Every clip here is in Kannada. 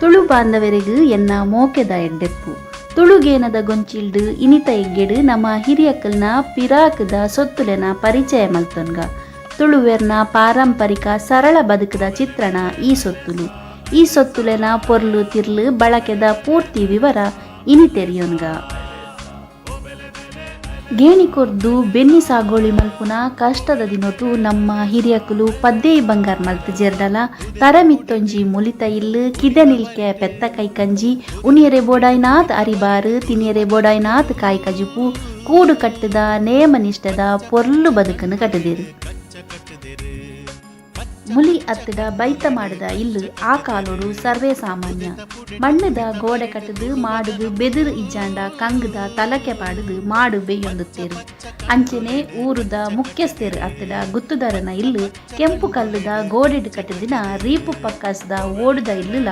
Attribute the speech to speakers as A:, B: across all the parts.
A: ತುಳು ಬಾಂಧವರಿಗೂ ಎನ್ನ ಮೋಕೆದ ಎಡ್ಡೆಪ್ಪು ತುಳುಗೇನದ ಗೊಂಚಿಲ್ಡು ಇನಿತ ಎಗ್ಗೆಡು ನಮ್ಮ ಹಿರಿಯಕ್ಕಲ್ನ ಪಿರಾಕದ ಸೊತ್ತುಲೆನ ಪರಿಚಯ ಮಲ್ತೊನ್ಗ ತುಳುವೆರ್ನ ಪಾರಂಪರಿಕ ಸರಳ ಬದುಕದ ಚಿತ್ರಣ ಈ ಸೊತ್ತುಲು ಈ ಸೊತ್ತುಲೆನ ಪೊರ್ಲು ತಿರ್ಲು ಬಳಕೆದ ಪೂರ್ತಿ ವಿವರ ಇನಿತೆರಿಯೋನ್ಗ ಗೇಣಿ ಕೊರ್ದು ಬೆನ್ನಿ ಸಾಗೋಳಿ ಮಲ್ಪುನ ಕಷ್ಟದ ದಿನೊಟು ನಮ್ಮ ಹಿರಿಯಕುಲು ಪದ್ದೇಯಿ ಬಂಗಾರ ಮಲ್ತು ಜೆರ್ಡಲ ತರಮಿತ್ತೊಂಜಿ ಮುಲಿತ ಇಲ್ಲು ಕಿದೆ ನಿಲ್ಕೆ ಪೆತ್ತ ಕೈಕಂಜಿ ಉನಿಯರೆ ಬೋಡಾಯ್ನಾತ್ ಅರಿಬಾರು ತಿನಿಯರೆ ಬೋಡಾಯ್ನಾತ್ ಕಾಯಿ ಕಜುಪು ಕೂಡು ಕಟ್ಟದ ನೇಮನಿಷ್ಠದ ಪೊರ್ಲು ಬದುಕನ್ನು ಕಟ್ಟದಿರು ಮುಲಿ ಅತ್ತಡ ಬೈತ ಮಾಡಿದ ಇಲ್ಲು ಆ ಕಾಲೋಡು ಸರ್ವೇ ಸಾಮಾನ್ಯ ಮಣ್ಣದ ಗೋಡೆ ಕಟ್ಟದು ಮಾಡುದು ಬೆದರು ಇಜ್ಜಾಂಡ ಕಂಗದ ತಲಕೆ ಪಾಡುದು ಮಾಡು ಬೇಯೊಂದುತ್ತೇರು ಅಂಚೆನೆ ಊರುದ ಮುಖ್ಯಸ್ಥರು ಅತ್ತಡ ಗುತ್ತುದಾರನ ಇಲ್ಲು ಕೆಂಪು ಕಲ್ಲುದ ಗೋಡೆಡು ಕಟ್ಟದಿನ ರೀಪು ಪಕ್ಕಸ್ದ ಓಡುದ ಇಲ್ಲುಲ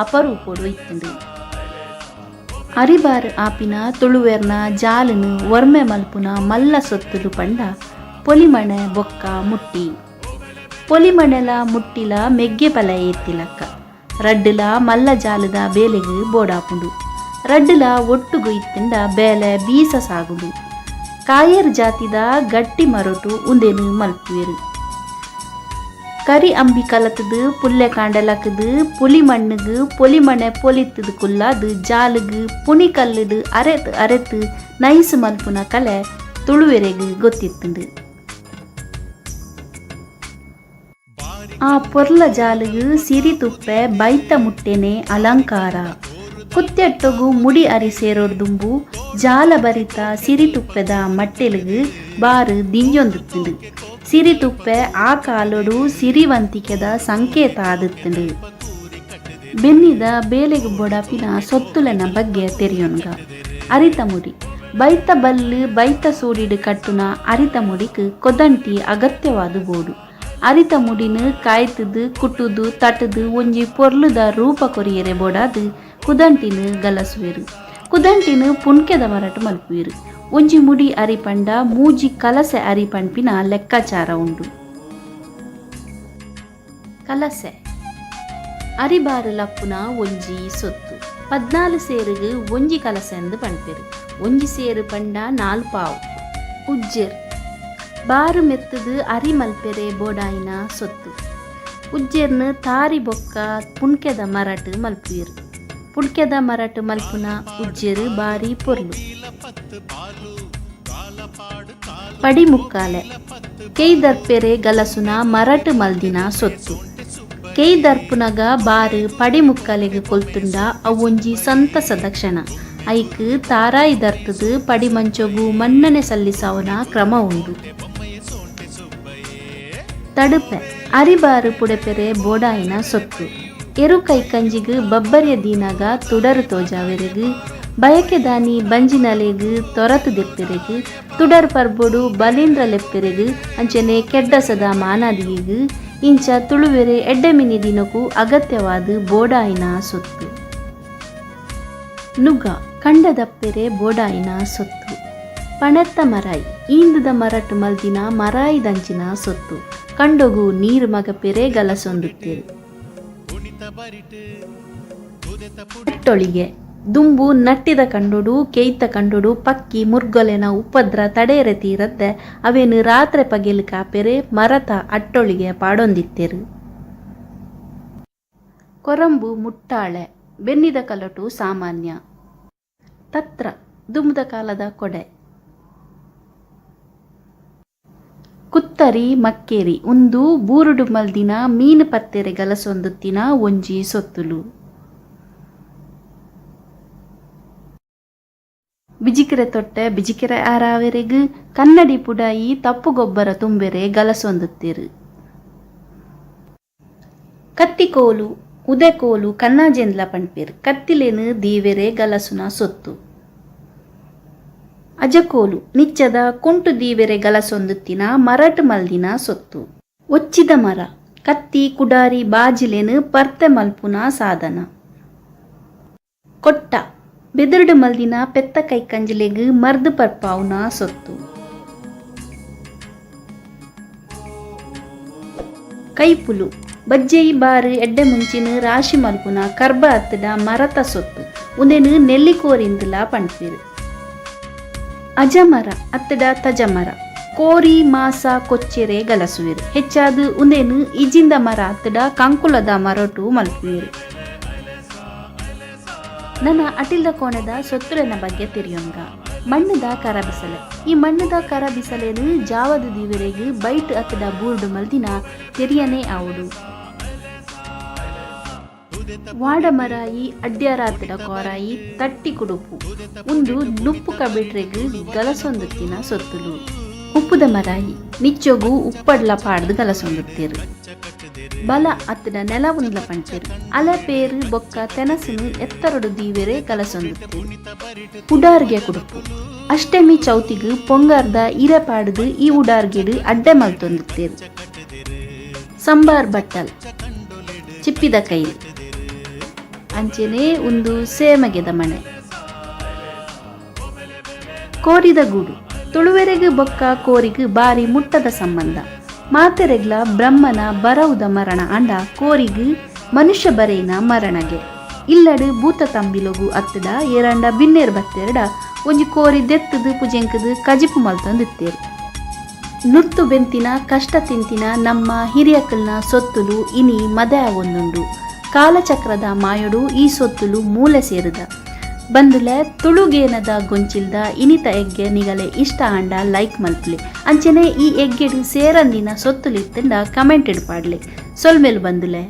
A: ಅಪರೂಪೋಡು ಇತ್ತುಂಡು ಅರಿಬಾರು ಆಪಿನ ತುಳುವೆರ್ನ ಜಾಲನು ಒರ್ಮೆ ಮಲ್ಪುನ ಮಲ್ಲ ಸೊತ್ತುಲು ಪಂಡ ಪೊಲಿಮಣೆ ಬೊಕ್ಕ ಮುಟ್ಟಿ ಪೊಲಿಮಣೆಲ ಮುಟ್ಟಿಲ ಮೆಗ್ಗೆ ಪಲ ಎತ್ತಿಲಕ್ಕ ರಡ್ಡುಲ ಮಲ್ಲ ಜಾಲದ ಬೇಲೆಗೆ ಬೋಡಾಪುಂಡು ರಡ್ಡುಲ ಒಟ್ಟುಗು ಇತ್ತಿಂದ ಬೇಲೆ ಬೀಸ ಸಾಗುದು ಕಾಯರ್ ಜಾತಿದ ಗಟ್ಟಿ ಮರೊಟು ಉಂದೆನು ಮಲ್ಪುವೆರು ಕರಿ ಅಂಬಿ ಕಲತದು ಪುಲ್ಲೆ ಕಾಂಡಲಕದು ಪುಲಿ ಮಣ್ಣುಗು ಪೊಲಿಮಣೆ ಪೊಲಿತದು ಕುಲ್ಲದು ಜಾಲುಗು ಪುನಿ ಕಲ್ಲುಡು ಅರೆತು ಅರೆತು ನೈಸು ಮಲ್ಪುನ ಕಲೆ ತುಳುವೆರೆಗು ಗೊತ್ತಿತ್ತುಂಡು ಆ ಪೊರ್ಲ ಜಾಲುಗು ಸಿರಿ ತುಪ್ಪೆ ಬೈತ ಮುಟ್ಟೆನೆ ಅಲಂಕಾರ ಕುತ್ತೆಟ್ಟೊಗು ಮುಡಿ ಅರಿ ಸೇರೋಡ್ದುಂಬು ಜಾಲ ಬರಿತ ಸಿರಿ ತುಪ್ಪೆದ ಮಟ್ಟೆಲುಗು ಬಾರು ದಿಂಜೊಂದುತ್ತುಂಡು ಸಿರಿ ತುಪ್ಪೆ ಆ ಕಾಲೊಡು ಸಿರಿವಂತಿಕೆದ ಸಂಕೇತ ಆದುತ್ತುಂಡು ಬೆನ್ನಿದ ಬೇಲೆಗು ಬೊಡಪಿನ ಸೊತ್ತುಲೆನ ಬಗ್ಗೆ ತೆರೆಯೋನ್ಗ ಅರಿತ ಮುಡಿ ಬೈತ ಬಲ್ಲು ಬೈತ ಸೂಡಿಡು ಕಟ್ಟುನ ಅರಿತ ಮುಡಿಕ್ ಕೊದಂಟಿ ಅಗತ್ಯವಾದ ಬೋಡು ಅರಿತ ಮುಡಿನು ಕಾಯ್ತದು ಕುಟ್ಟುದು ತಟ್ಟದು ಒಂಜಿ ಪೊರ್ಲುದ ರೂಪ ಕೊರಿಯರೆ ಬೋಡಾದು ಕುದಂಟಿನು ಗಲಸುವೆರು ಕುದಂಟಿನು ಪುಣ್ಕೆದ ಮರಟು ಮಲ್ಪುವೆರು ಒಂಜಿ ಮುಡಿ ಅರಿಪಂಡ ಮೂಜಿ ಕಲಸೆ ಅರಿಪಂಪಿನ ಲೆಕ್ಕಾಚಾರ ಉಂಡು ಕಲಸೆ ಅರಿಬಾರು ಲಪ್ಪುನ ಒಂಜಿ ಸೊತ್ತು 14 ಸೇರುಗು ಒಂಜಿ ಕಲಸೆ ಎಂದು ಪಂಪೆರು ಒಂಜಿ ಸೇರು ಪಂಡ 4 ಪಾವು ಉಜ್ಜೆರ್ ಬಾರು ಮೆತ್ತದು ಅರಿ ಮಲ್ಪೆರೆ ಬೋಡಾಯಿನ ಸೊತ್ತು ಉಜ್ಜೆರ್ನು ತಾರಿ ಬೊಕ್ಕ ಪುಣ್ಕೆದ ಮರಟು ಮಲ್ಪುವೆರು ಪುಣ್ಕೆದ ಮರಟು ಮಲ್ಪುನ ಉಜ್ಜೆರು ಬಾರಿ ಪೊರ್ಲು ಪಡಿ ಮುಕ್ಕಾಲೆ ಕೆಯ್ದರ್ಪೆರೆ ಗಲಸುನ ಮರಟು ಮಲ್ದಿನ ಸೊತ್ತು ಕೆಯ್ದರ್ಪುನಗ ಬಾರು ಪಡಿ ಮುಕ್ಕಾಲೆಗೆ ಕೊಲ್ತುಂಡ ಅವೊಂಜಿ ಸಂತಸದ ಕ್ಷಣ ಐಕ್ ತಾರಾಯಿ ದರ್ತದು ಪಡಿ ಮಂಚೊಗು ಮನ್ನಣೆ ಸಲ್ಲಿಸವನ ಕ್ರಮ ಉಂಡು ತಡುಪೆ ಅರಿಬಾರು ಪುಡೆಪೆರೆ ಬೋಡಾಯಿನ ಸೊತ್ತು ಎರು ಕೈಕಂಜಿಗು ಬಬ್ಬರಿಯ ದೀನಾಗ ತುಡರು ತೋಜಾವೆರೆಗು ಬಯಕೆ ದಾನಿ ಬಂಜಿನಲೆಗು ತೊರತು ದೆಪ್ಪೆರೆಗು ತುಡರ್ ಪರ್ಬೊಡು ಬಲೀಂದ್ರ ಲೆಪ್ಪೆರೆಗು ಅಂಚನೆ ಕೆಡ್ಡಸದ ಮಾನಾದಿಗೆಗು ಇಂಚ ತುಳುವೆರೆ ಎಡ್ಡೆಮಿನಿ ದಿನಕ್ಕೂ ಅಗತ್ಯವಾದ ಬೋಡಾಯಿನ ಸೊತ್ತು ನುಗ್ಗ ಕಂಡದಪ್ಪೆರೆ ಬೋಡಾಯಿನ ಸೊತ್ತು ಪಣೆತ್ತ ಮರಾಯಿ ಈಂದುದ ಮರಟು ಮಲ್ದಿನ ಮರಾಯಿ ದಂಚಿನ ಸೊತ್ತು ಕಂಡೊಗು ನೀರು ಮಗಪೆರೆ ಗಲಸೊಂದುತ್ತೇರು ಅಟ್ಟೊಳಿಗೆ ದುಂಬು ನಟ್ಟಿದ ಕಂಡೊಡು ಕೇಯ್ತ ಕಂಡೊಡು ಪಕ್ಕಿ ಮುರ್ಗೊಲೆನ ಉಪದ್ರ ತಡೆಯರೆ ತೀರದ್ದೆ ಅವೇನು ರಾತ್ರೆ ಪಗೆಲು ಕಾಪೆರೆ ಮರತ ಅಟ್ಟೊಳಿಗೆ ಪಾಡೊಂದಿತ್ತೇರು ಕೊರಂಬು ಮುಟ್ಟಾಳೆ ಬೆನ್ನಿದ ಕಲಟು ಸಾಮಾನ್ಯ ತತ್ರ ದುಂಬುದ ಕಾಲದ ಕೊಡೆ ಕುತ್ತರಿ ಮಕ್ಕೇರಿ ಒಂದು ಬೂರುಡು ಮಲ್ದಿನ ಮೀನು ಪತ್ತೆರೆ ಗಲಸೊಂದುತ್ತಿನ ಒಂಜಿ ಸೊತ್ತುಲು ಬಿಜಿಕೆರೆ ತೊಟ್ಟೆ ಬಿಜಿಕೆರೆ ಆರಾವೆರೆಗು ಕನ್ನಡಿ ಪುಡಾಯಿ ತಪ್ಪು ಗೊಬ್ಬರ ತುಂಬೆರೆ ಗಲಸೊಂದುತ್ತೇರು ಕತ್ತಿಕೋಲು ಉದೆಕೋಲು ಕನ್ನಾಜೆಂದ್ಲ ಪಂಪೇರು ಕತ್ತಿಲೇನು ದೀವೆರೆ ಗಲಸುನ ಸೊತ್ತು ಅಜಕೋಲು ನಿಚ್ಚದ ಕುಂಟು ದೀವೆರೆ ಗಲಸೊಂದುತ್ತಿನ ಮರಟು ಮಲ್ದಿನ ಸೊತ್ತು ಒಚ್ಚಿದ ಮರ ಕತ್ತಿ ಕುಡಾರಿ ಬಾಜಿಲೆನು ಪರ್ತೆ ಮಲ್ಪುನ ಸಾಧನ ಕೊಟ್ಟ ಬೆದರುಡು ಮಲ್ದಿನ ಪೆತ್ತ ಕೈಕಂಜಲೆಗು ಮರ್ದು ಪರ್ಪಾವುನ ಸೊತ್ತು ಕೈಪುಲು ಬಜ್ಜೆಯಿ ಬಾರು ಎಡ್ಡೆ ಮುಂಚಿನ ರಾಶಿ ಮಲ್ಪುನ ಕರ್ಬ ಹತ್ತದ ಮರತ ಸೊತ್ತು ಉಂದೆನು ನೆಲ್ಲಿಕೋರಿಂದಲ ಪಂಡ್ಪೇರು. ಅಜಮರ ಅತ್ತಡ ತಜಮರ ಕೋರಿ ಮಾಸ ಕೊಚ್ಚೆರೆ ಗಲಸುವೆರು. ಹೆಚ್ಚಾದು ಉಂದೆನು ಇಜಿಂದ ಮರ ಅತ್ತಡ ಕಂಕುಲದ ಮರಟು ಮಲ್ಪುವೆರು. ನನ್ನ ಅಟಿಲ್ದ ಕೋಣದ ಸೊತ್ತುರನ ಬಗ್ಗೆ ತಿರಿಯೊಂಗ ಮಣ್ಣದ ಕರ ಬಿಸಲೆ. ಈ ಮಣ್ಣದ ಕರ ಬಿಸಲೇನು ಜಾವದ ದಿವರೆಗೆ ಬೈಟ್ ಅತ್ತಡ ಬೂರ್ಡು ಮಲ್ದಿನ ತೆರಿಯನೇ ಆವುಡು. ವಾಡಮರಾಯಿ ಅಡ್ಡ್ಯಾರ ಅತ್ತಡ ಕೋರಾಯಿ ತಟ್ಟಿ ಕುಡುಪು ಒಂದು ನುಪ್ಪು ಕಬಿಟ್ರೆಗ್ ಗಲಸೊಂದುತ್ತಿನ ಸೊತ್ತುಲು. ಉಪ್ಪುದ ಮರಾಯಿ ನಿಚ್ಚೊಗು ಉಪ್ಪಡ್ಲ ಪಾಡ್ದು ಗಲಸೊಂದುತ್ತೇರು. ಬಲ ಅತ್ತಡ ನೆಲ ಉಂಡ್ಲ ಪಂಚೇರು. ಅಲೆ ಪೇರು ಬೊಕ್ಕ ತೆನಸುನು ಎತ್ತರಡು ದೀವೆರೆ ಗಲಸೊಂದುತ್ತೇರು. ಉಡಾರ್ಗೆ ಕುಡುಪು ಅಷ್ಟಮಿ ಚೌತಿಗು ಪೊಂಗಾರ್ದ ಇರೆ ಪಾಡ್ದು ಈ ಉಡಾರ್ಗೆಡು ಅಡ್ಡೆ ಮಲ್ತೊಂದುತ್ತೇರು. ಸಂಬಾರ್ ಬಟ್ಟಲ್ ಚಿಪ್ಪಿದ ಕೈಲಿ ಅಂಚೆನೆ ಒಂದು ಸೇಮಗೆದ ಮನೆ. ಕೋರಿದ ಗೂಡು ತುಳುವೆರೆಗೆ ಬೊಕ್ಕ ಕೋರಿಗೂ ಬಾರಿ ಮುಟ್ಟದ ಸಂಬಂಧ. ಮಾತೆರೆಗ್ಲ ಬ್ರಹ್ಮನ ಬರವುದ ಮರಣ ಅಂಡ ಕೋರಿಗೂ ಮನುಷ್ಯ ಬರೆಯಿನ ಮರಣಗೆ. ಇಲ್ಲಡು ಭೂತ ತಂಬಿಲೊಗು ಅತ್ತಡ ಏರಂಡ ಬಿನ್ನೇರು ಬತ್ತೆರಡ ಒಂಜಿ ಕೋರಿ ದೆತ್ತದು ಪುಜೆಂಕದು ಕಜಿಪು ಮಲ್ತೊಂದಿತ್ತೇರು. ನುರ್ತು ಬೆಂತಿನ ಕಷ್ಟ ತಿಂತಿನ ನಮ್ಮ ಹಿರಿಯಕಲ್ನ ಸೊತ್ತುಲು ಇನಿ ಮದೆ ಆವೊಂದುಂಡು. ಕಾಲಚಕ್ರದ ಮಾಯೊಡು ಈ ಸೊತ್ತುಲು ಮೂಲೆ ಸೇರಿದ ಬಂದುಲೆ ತುಳುಗೇನದ ಗೊಂಚಿಲ್ದ ಇನಿತ ಎಗ್ಗೆ ನಿಗಲೆ ಇಷ್ಟ ಆಂಡ ಲೈಕ್ ಮಲ್ಪಲೆ. ಅಂಚನೆ ಈ ಎಗ್ಗೆಡು ಸೇರಂದಿನ ಸೊತ್ತುಲಿತ್ತಂಡ ಕಮೆಂಟ್ ಇಡ್ಪಾಡ್ಲೆ. ಸೊಲ್ಮೇಲು ಬಂದುಲೆ.